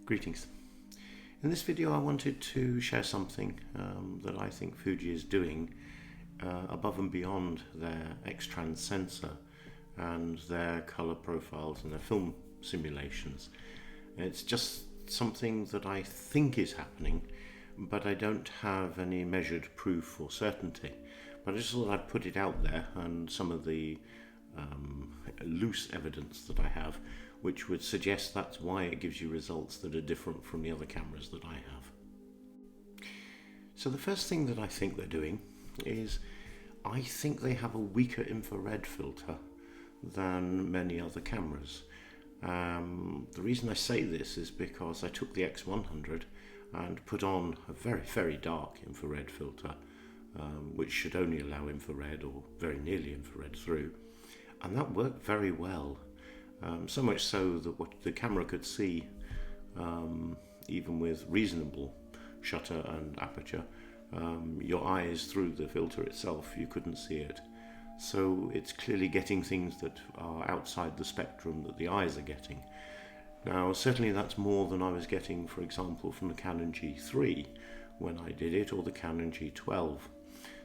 Greetings. In this video I wanted to share something that I think Fuji is doing above and beyond their X-trans sensor and their color profiles and their film simulations. It's just something that I think is happening, but I don't have any measured proof or certainty. But I just thought I'd put it out there, and some of the loose evidence that I have, which would suggest that's why it gives you results that are different from the other cameras that I have. So the first thing that I think they're doing is, I think they have a weaker infrared filter than many other cameras. The reason I say this is because I took the X100 and put on a very, very dark infrared filter, which should only allow infrared or very nearly infrared through, and that worked very well. So much so that what the camera could see, even with reasonable shutter and aperture, your eyes through the filter itself, you couldn't see it. So it's clearly getting things that are outside the spectrum that the eyes are getting. Now certainly that's more than I was getting, for example, from the Canon G3 when I did it, or the Canon G12.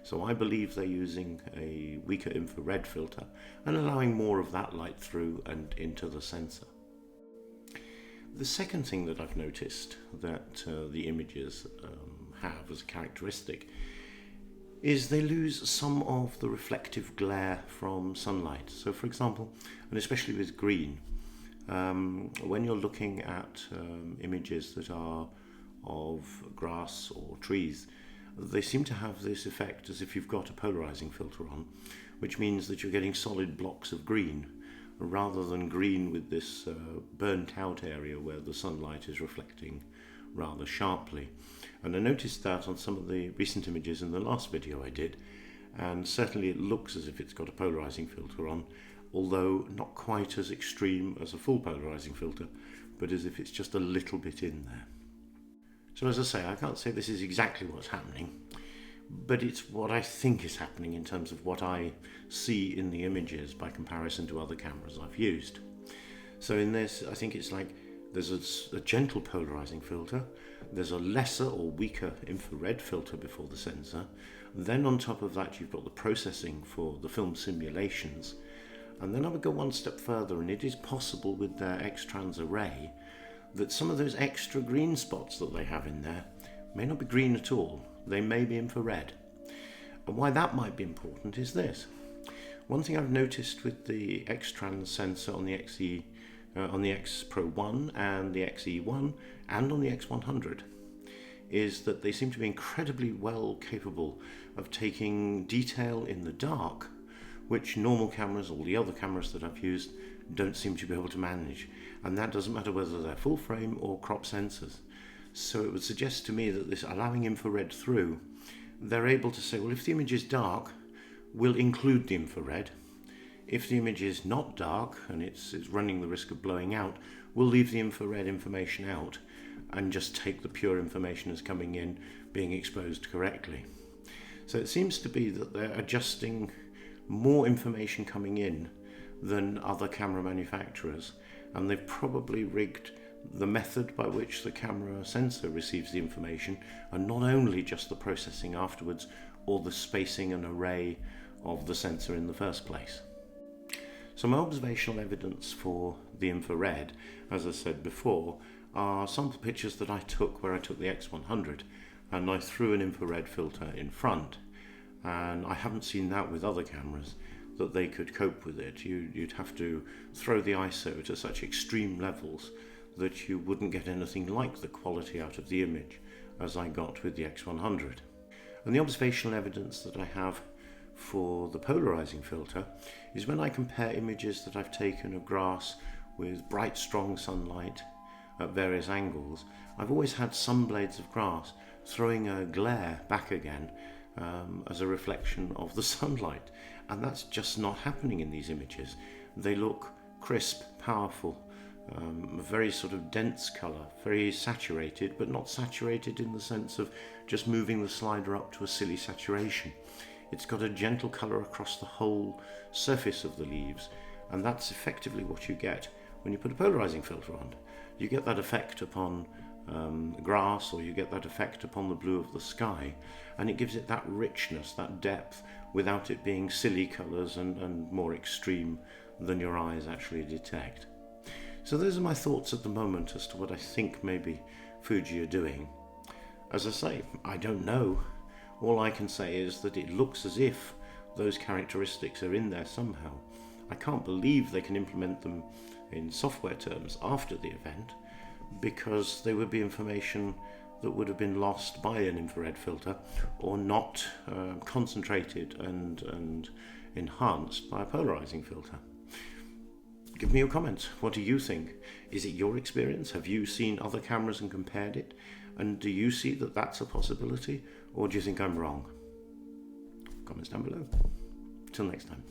So I believe they're using a weaker infrared filter and allowing more of that light through and into the sensor. The second thing that I've noticed that the images have as a characteristic is they lose some of the reflective glare from sunlight. So for example, and especially with green, when you're looking at images that are of grass or trees, they seem to have this effect as if you've got a polarizing filter on, which means that you're getting solid blocks of green rather than green with this burnt out area where the sunlight is reflecting rather sharply. And I noticed that on some of the recent images in the last video I did, and certainly it looks as if it's got a polarizing filter on, although not quite as extreme as a full polarizing filter, but as if it's just a little bit in there. So as I say, I can't say this is exactly what's happening, but it's what I think is happening in terms of what I see in the images by comparison to other cameras I've used. So in this, I think it's like there's a gentle polarizing filter, there's a lesser or weaker infrared filter before the sensor, then on top of that you've got the processing for the film simulations, and then I would go one step further, and it is possible with their X-trans array that some of those extra green spots that they have in there may not be green at all, they may be infrared. And why that might be important is this. One thing I've noticed with the X-trans sensor on the X-Pro 1 and the XE1 and on the X100 is that they seem to be incredibly well capable of taking detail in the dark, which normal cameras, all the other cameras that I've used, don't seem to be able to manage. And that doesn't matter whether they're full frame or crop sensors. So it would suggest to me that this allowing infrared through, they're able to say, well, if the image is dark, we'll include the infrared. If the image is not dark and it's running the risk of blowing out, we'll leave the infrared information out and just take the pure information as coming in, being exposed correctly. So it seems to be that they're adjusting more information coming in than other camera manufacturers, and they've probably rigged the method by which the camera sensor receives the information, and not only just the processing afterwards or the spacing and array of the sensor in the first place. So my observational evidence for the infrared, as I said before, are sample pictures that I took where I took the X100 and I threw an infrared filter in front, and I haven't seen that with other cameras, that they could cope with it. You'd have to throw the ISO to such extreme levels that you wouldn't get anything like the quality out of the image as I got with the X100. And the observational evidence that I have for the polarizing filter is when I compare images that I've taken of grass with bright, strong sunlight at various angles. I've always had some blades of grass throwing a glare back again as a reflection of the sunlight, and that's just not happening in these images. They look crisp, powerful, a very sort of dense colour, very saturated, but not saturated in the sense of just moving the slider up to a silly saturation. It's got a gentle colour across the whole surface of the leaves, and that's effectively what you get when you put a polarizing filter on. You get that effect upon grass, or you get that effect upon the blue of the sky, and it gives it that richness, that depth, without it being silly colours and more extreme than your eyes actually detect. So those are my thoughts at the moment as to what I think maybe Fuji are doing. As I say, I don't know. All I can say is that it looks as if those characteristics are in there somehow. I can't believe they can implement them in software terms after the event, because there would be information that would have been lost by an infrared filter, or not concentrated and enhanced by a polarizing filter. Give me your comments. What do you think? Is it your experience? Have you seen other cameras and compared it? And do you see that that's a possibility? Or do you think I'm wrong? Comments down below. Till next time.